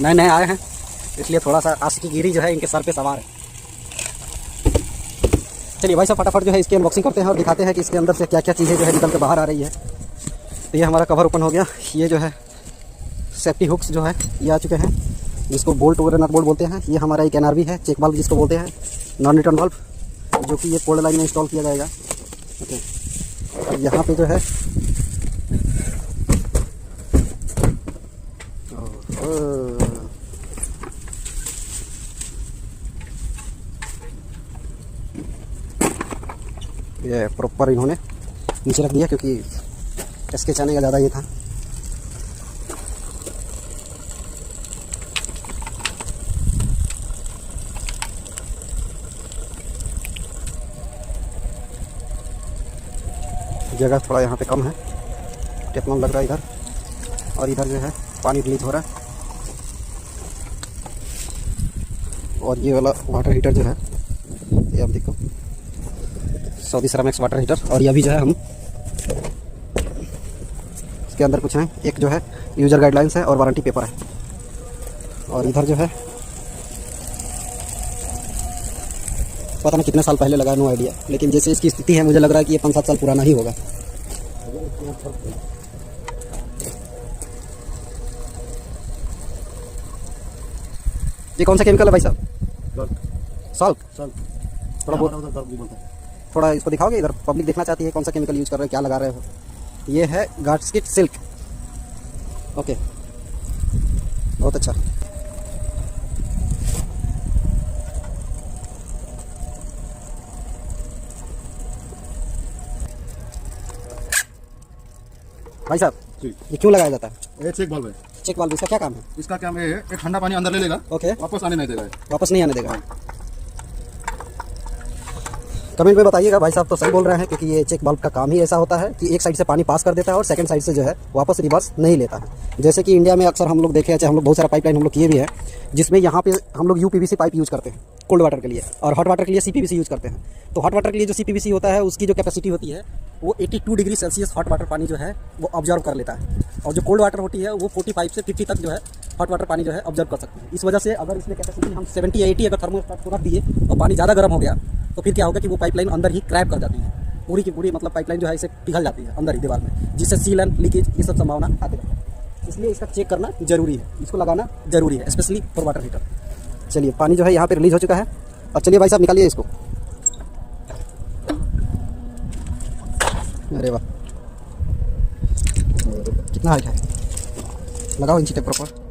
नए नए आए हैं, इसलिए थोड़ा सा आशिकी गिरी जो है इनके सर पे सवार है। चलिए भाई साहब फटाफट जो है इसकी अनबॉक्सिंग करते हैं और दिखाते हैं कि इसके अंदर से क्या क्या चीज़ें जो है निकल के बाहर आ रही है। तो ये हमारा कवर ओपन हो गया। ये जो है सेफ्टी हुक्स जो है ये आ चुके हैं, जिसको बोल्ट वगैरह नट बोल्ट बोलते हैं। ये हमारा एक NRV है, चेक वाल्व जिसको बोलते हैं, नॉन रिटर्न वाल्व, जो कि ये कोल्ड लाइन में इंस्टॉल किया जाएगा। ओके, और यहाँ पे जो है ये प्रॉपर इन्होंने नीचे रख दिया, क्योंकि इसके चने का ज़्यादा ये था। जगह थोड़ा यहाँ पे कम है, टेफलॉन लग रहा है इधर, और इधर जो है पानी रिलीज हो रहा है। और ये वाला वाटर हीटर जो है ये आप देखो, सऊदी सेरामिक्स वाटर हीटर। और ये अभी जो है हम इसके अंदर कुछ है, एक जो है यूज़र गाइडलाइंस है और वारंटी पेपर है। और इधर जो है पता नहीं कितने साल पहले लगा, नो आइडिया, लेकिन जैसे इसकी स्थिति है मुझे लग रहा है कि ये 5-7 साल पुराना ही होगा। ये कौन सा केमिकल है भाई साहब? सॉल्ट। थोड़ा बहुत थोड़ा इसको दिखाओगे, इधर पब्लिक देखना चाहती है कौन सा केमिकल यूज़ कर रहे हो, क्या लगा रहे हो। ये है गास्केट सिल्क। ओके, बहुत अच्छा। भाई साहब ये क्यों लगाया जाता है? ये चेक वाल्व है। चेक वाल्व, इसका क्या काम है? इसका काम है, ये ठंडा पानी अंदर ले लेगा, ओके, वापस आने नहीं देगा। वापस नहीं आने देगा। कमेंट में बताइएगा भाई साहब तो सही बोल रहे हैं, क्योंकि ये चेक वाल्व का काम ही ऐसा होता है कि एक साइड से पानी पास कर देता है और सेकंड साइड से जो है वापस रिवर्स नहीं लेता है। जैसे कि इंडिया में अक्सर हम लोग देखे हैं, चाहे हम लोग बहुत सारा पाइपलाइन हम लोग किए भी हैं, जिसमें यहाँ पे हम लोग UPVC पाइप यूज़ करते हैं कोल्ड वाटर के लिए, और हॉट वाटर के लिए CPVC यूज़ करते हैं। तो हॉट वाटर के लिए जो CPVC होता है उसकी जो कैपेसिटी होती है वो 82 डिग्री सेल्सियस हॉट वाटर पानी जो है वो ऑब्जर्व कर लेता है, और जो कोल्ड वाटर होती है वो 45 से 50 तक जो है हॉट वाटर पानी जो है ऑब्जर्व कर सकते हैं। इस वजह से अगर इसमें कैपेसिटी हम 70-80 अगर थर्मोस्टेट को रख दिए और पानी ज़्यादा गर्म हो गया तो फिर क्या होगा कि वो पाइपलाइन अंदर ही क्रैप कर जाती है, पूरी की पूरी मतलब पाइपलाइन जो है इसे पिघल जाती है अंदर ही दीवार में, जिससे सील एंड लीकेज ये सब संभावना आती है। इसलिए इसका चेक करना जरूरी है, इसको लगाना जरूरी है, स्पेशली फॉर वाटर हीटर। चलिए पानी जो है यहाँ पे रिलीज हो चुका है, और चलिए भाई साहब निकालिए इसको। अरे वाह, कितना हाइट है, लगाओ इंची टेप प्रॉपर।